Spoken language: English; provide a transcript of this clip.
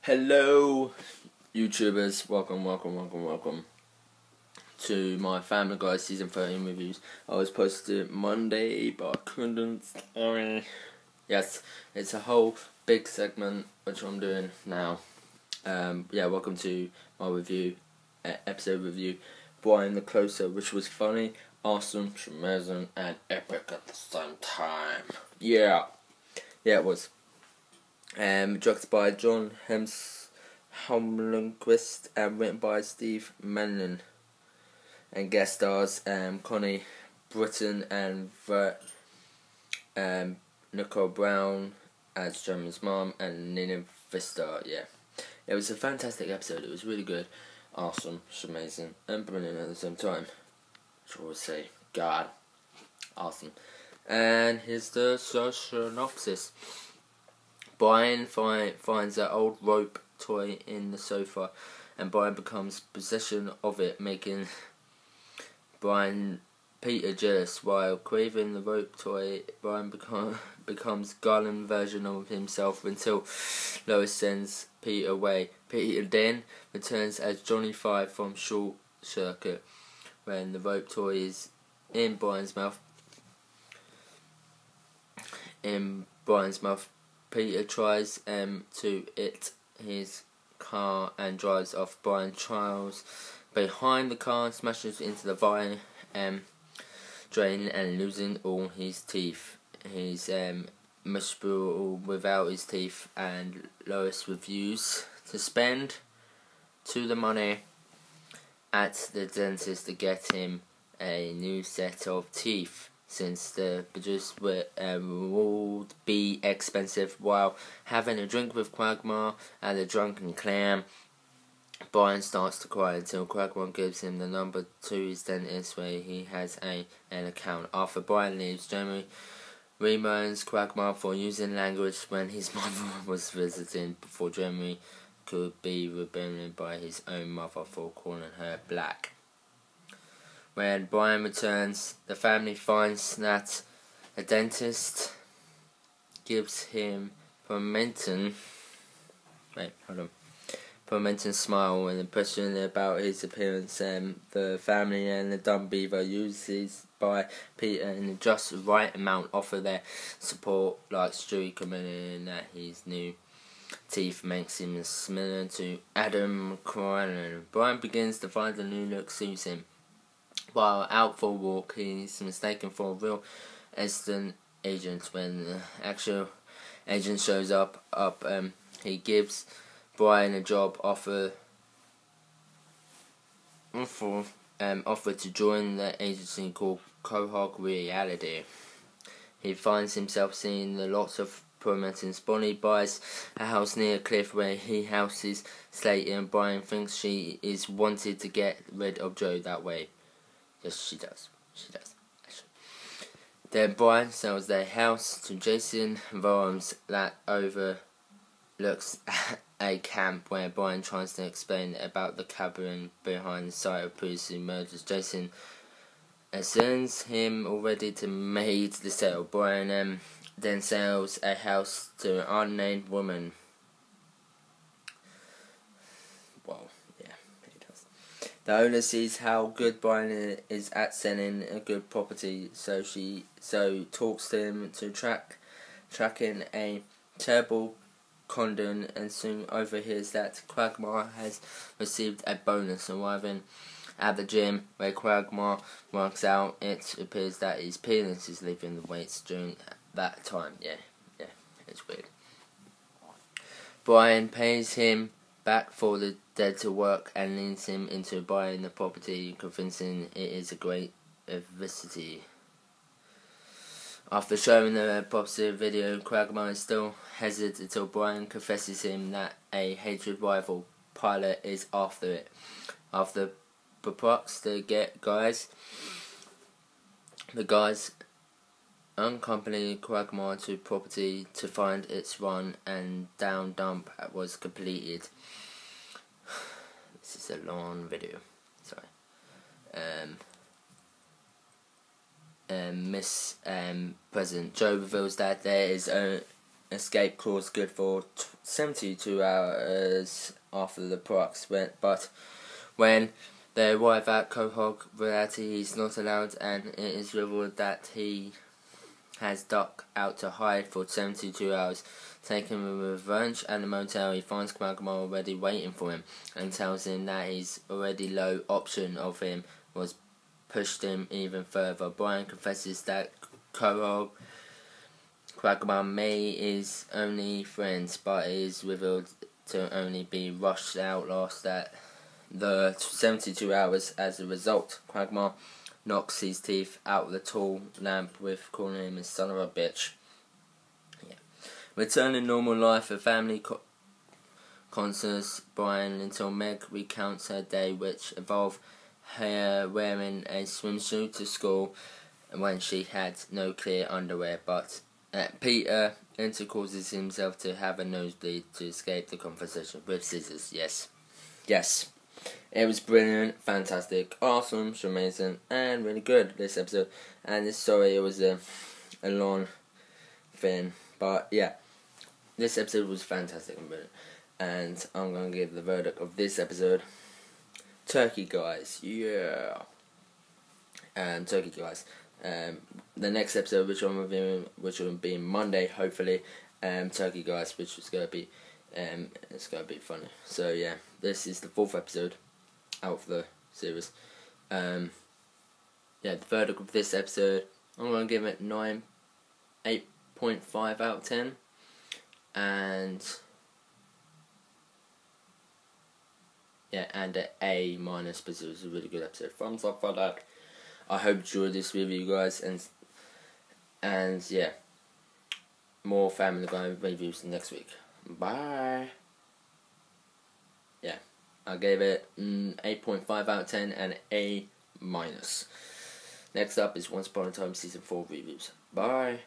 Hello, YouTubers. Welcome to my Family Guy Season 13 reviews. I was supposed to do it Monday, but I couldn't. Yes, it's a whole big segment, which I'm doing now. Welcome to my review, episode review. Brian the Closer, which was funny, awesome, amazing, and epic at the same time. Yeah, it was. Directed by John Hemlingquist and written by Steve Manlin, and guest stars Connie Britton and Nicole Brown as Jeremy's mom and Nina Vista. Yeah, it was a fantastic episode. It was really good, awesome, amazing, and brilliant at the same time. I would say, God, awesome. And here's the synopsis. Brian finds an old rope toy in the sofa, and Brian becomes possession of it, making Peter jealous. While craving the rope toy, Brian becomes Garland version of himself until Lois sends Peter away. Peter then returns as Johnny Five from Short Circuit when the rope toy is in Brian's mouth. Peter tries to hit his car and drives off. Brian trials behind the car and smashes into the fire drain and losing all his teeth. He's miserable without his teeth, and Lois refuses to spend the money at the dentist to get him a new set of teeth, since the produce would be expensive. While having a drink with Quagmire and the drunken clam, Brian starts to cry until Quagmire gives him the number to his dentist where he has an account. After Brian leaves, Jeremy reminds Quagmire for using language when his mother was visiting, before Jeremy could be rebuked by his own mother for calling her black. When Brian returns, the family finds that a dentist gives him Permenton smile and impression about his appearance. The family and the dumb beaver uses by Peter in just the right amount offer their support, like Stewie commenting that his new teeth makes him similar to Adam Cronin. Brian begins to find the new look suits him. While out for a walk, he's mistaken for a real Eastern agent. When the actual agent shows up, he gives Brian a job offer to join the agency called Quahog Reality. He finds himself seeing the lots of Permentons. Bonnie buys a house near a cliff where he houses Slater, and Brian thinks she is wanted to get rid of Joe that way. Yes, she does. Then Brian sells their house to Jason Varums that overlooks a camp, where Brian tries to explain about the cabin behind the site of previous murders. Jason sends him already to made the sale. Brian then sells a house to an unnamed woman. The owner sees how good Brian is at selling a good property, so talks to him to tracking a terrible condom, and soon overhears that Quagmire has received a bonus. Arriving at the gym where Quagmire works out, it appears that his penis is leaving the weights during that time. Yeah, it's weird. Brian pays him back for the dead to work and leads him into buying the property, convincing it is a great adversity. After showing the property video, Quagmire still hesitates until Brian confesses him that a hated rival pilot is after it. After perplexed the guys accompany Quagmire to property to find its run and down dump was completed. This is a long video. Sorry. Miss President Joe reveals that there is escape clause good for 72 hours after the products went, but when they arrive at Quahog reality, he's not allowed, and it is revealed that he has ducked out to hide for 72 hours. Taking revenge at the motel, he finds Quagmire already waiting for him and tells him that his already low option of him was pushed him even further. Brian confesses that Quahog Quagmire May is only friends, but is revealed to only be rushed outlast at the 72 hours. As a result, Quagmire knocks his teeth out the tall lamp with calling him a son of a bitch. Yeah. Returning normal life, a family concerts Brian until Meg recounts her day, which involved her wearing a swimsuit to school when she had no clear underwear, but Peter intercauses himself to have a nosebleed to escape the conversation with scissors. Yes. It was brilliant, fantastic, awesome, amazing, and really good, this episode. And sorry it was a long thing, but yeah, this episode was fantastic and brilliant. And I'm going to give the verdict of this episode. Turkey Guys, yeah. Turkey Guys. The next episode, which I'm reviewing, which will be Monday, hopefully, Turkey Guys, which is going to be, it's going to be funny. So yeah, this is the 4th episode out of the series. Yeah, the verdict of this episode, I'm going to give it 8.5 out of 10, and yeah, and an A minus, because it was a really good episode. Thumbs up for that. I hope you enjoyed this review, guys, and yeah, more Family Guy reviews next week. Bye. Yeah, I gave it 8.5 out of 10 and A minus. Next up is Once Upon a Time Season 4 reviews. Bye.